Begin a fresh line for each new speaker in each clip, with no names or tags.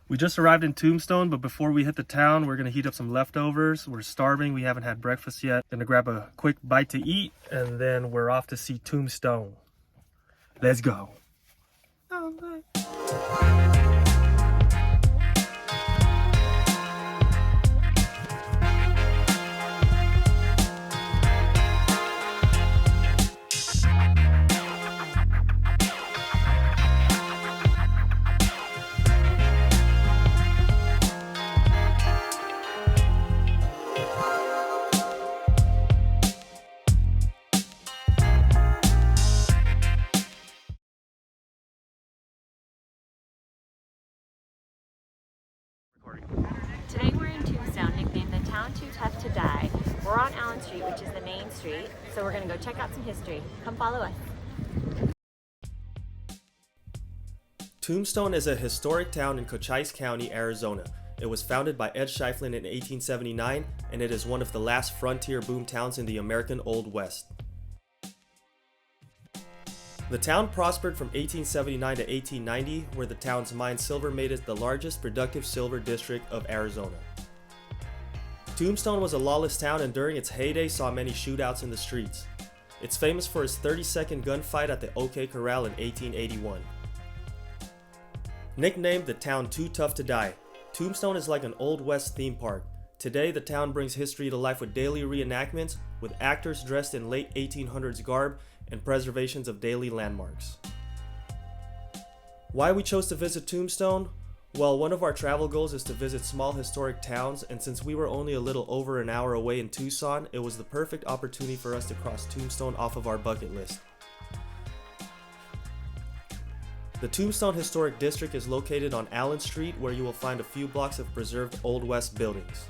We just arrived in Tombstone, but before we hit the town, we're gonna heat up some leftovers. We're starving, we haven't had breakfast yet. Gonna grab a quick bite to eat, and then we're off to see Tombstone. Let's go.
Today we're in Tombstone, nicknamed the town too tough to die. We're on Allen Street, which is the main street, so we're gonna go check out some history. Come follow us.
Tombstone is a historic town in Cochise County, Arizona. It was founded by Ed Shiflin in 1879, and it is one of the last frontier boom towns in the American Old West. The town prospered from 1879 to 1890, where the town's mined silver made it the largest productive silver district of Arizona. Tombstone was a lawless town, and during its heyday saw many shootouts in the streets. It's famous for its 30-second gunfight at the Corral in 1881. Nicknamed the town too tough to die, Tombstone is like an Old West theme park. Today, the town brings history to life with daily reenactments, with actors dressed in late 1800s garb and preservations of daily landmarks. Why we chose to visit Tombstone? Well, one of our travel goals is to visit small historic towns, and since we were only a little over an hour away in Tucson, it was the perfect opportunity for us to cross Tombstone off of our bucket list. The Tombstone Historic District is located on Allen Street, where you will find a few blocks of preserved Old West buildings.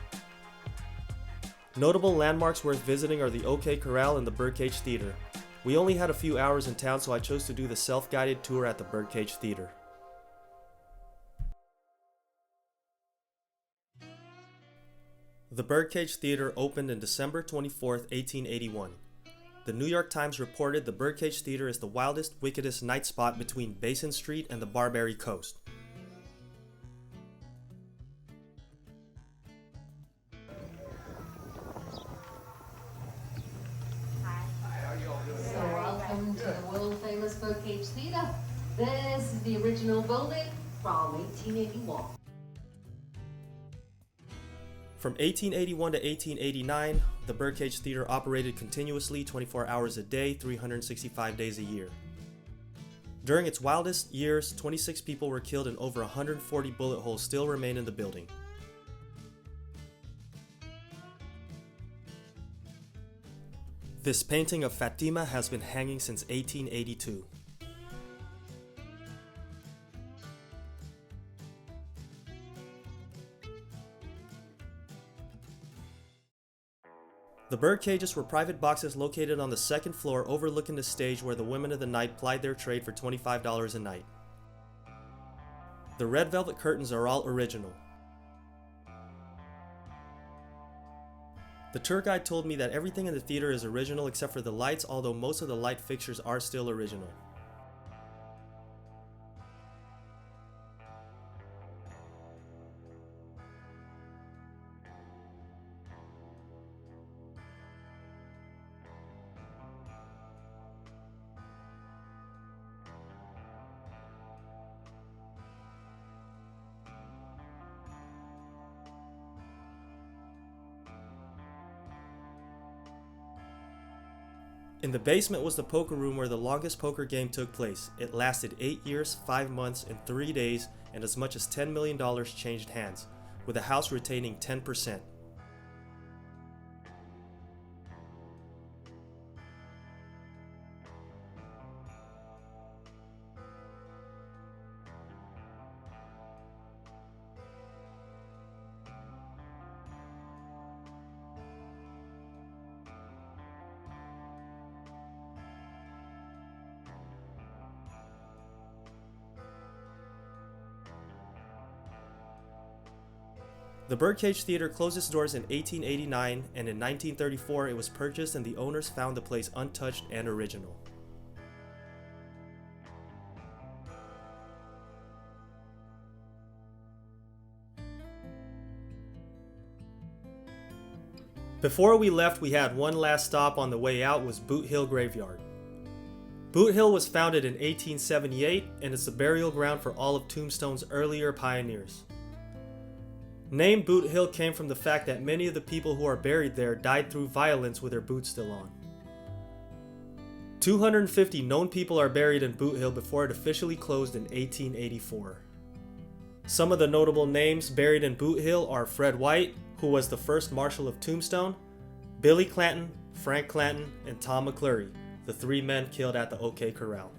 Notable landmarks worth visiting are the OK Corral and the Birdcage Theater. We only had a few hours in town, so I chose to do the self-guided tour at the Birdcage Theater. The Birdcage Theater opened in December 24, 1881. The New York Times reported the Birdcage Theater is the wildest, wickedest night spot between Basin Street and the Barbary Coast.
Welcome to the world famous Birdcage Theater. This is the original building from 1881.
From 1881 to 1889, the Birdcage Theater operated continuously 24 hours a day, 365 days a year. During its wildest years, 26 people were killed and over 140 bullet holes still remain in the building. This painting of Fatima has been hanging since 1882. The birdcages were private boxes located on the second floor overlooking the stage where the women of the night plied their trade for $25 a night. The red velvet curtains are all original. The tour guide told me that everything in the theater is original except for the lights, although most of the light fixtures are still original. In the basement was the poker room where the longest poker game took place. It lasted 8 years, 5 months, and 3 days, and as much as $10 million changed hands, with the house retaining 10%. The Birdcage Theater closed its doors in 1889, and in 1934 it was purchased and the owners found the place untouched and original. Before we left, we had one last stop on the way out was Boothill Graveyard. Boothill was founded in 1878 and is the burial ground for all of Tombstone's earlier pioneers. Name Boothill came from the fact that many of the people who are buried there died through violence with their boots still on. 250 known people are buried in Boothill before it officially closed in 1884. Some of the notable names buried in Boothill are Fred White, who was the first Marshal of Tombstone, Billy Clanton, Frank Clanton, and Tom McClurry, the 3 men killed at the OK Corral.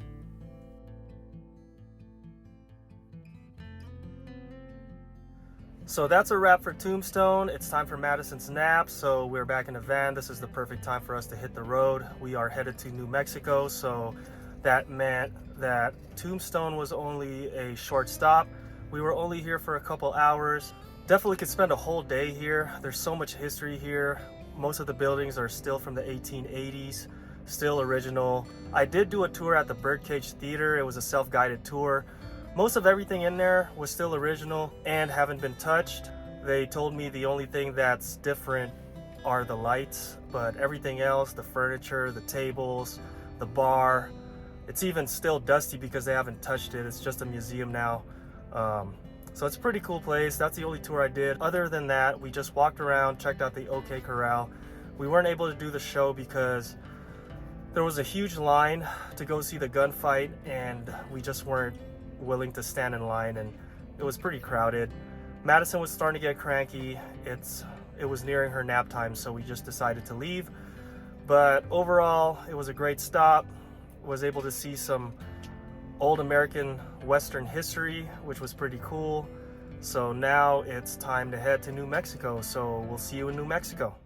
So that's a wrap for Tombstone. It's time for Madison's nap, so we're back in the van. This is the perfect time for us to hit the road. We are headed to New Mexico, so that meant that Tombstone was only a short stop. We were only here for a couple hours. Definitely could spend a whole day here. There's so much history here. Most of the buildings are still from the 1880s, still original. I did do a tour at the Birdcage Theater. It was a self-guided tour. Most of everything in there was still original and haven't been touched. They told me the only thing that's different are the lights, but everything else, the furniture, the tables, the bar, it's even still dusty because they haven't touched it. It's just a museum now. So it's a pretty cool place. That's the only tour I did. Other than that, we just walked around, checked out the OK Corral. We weren't able to do the show because there was a huge line to go see the gunfight, and we just weren't willing to stand in line, and it was pretty crowded. Madison was starting to get cranky. It was nearing her nap time, so we just decided to leave. But overall, it was a great stop. Was able to see some old American Western history, which was pretty cool. So now it's time to head to New Mexico. So we'll see you in New Mexico.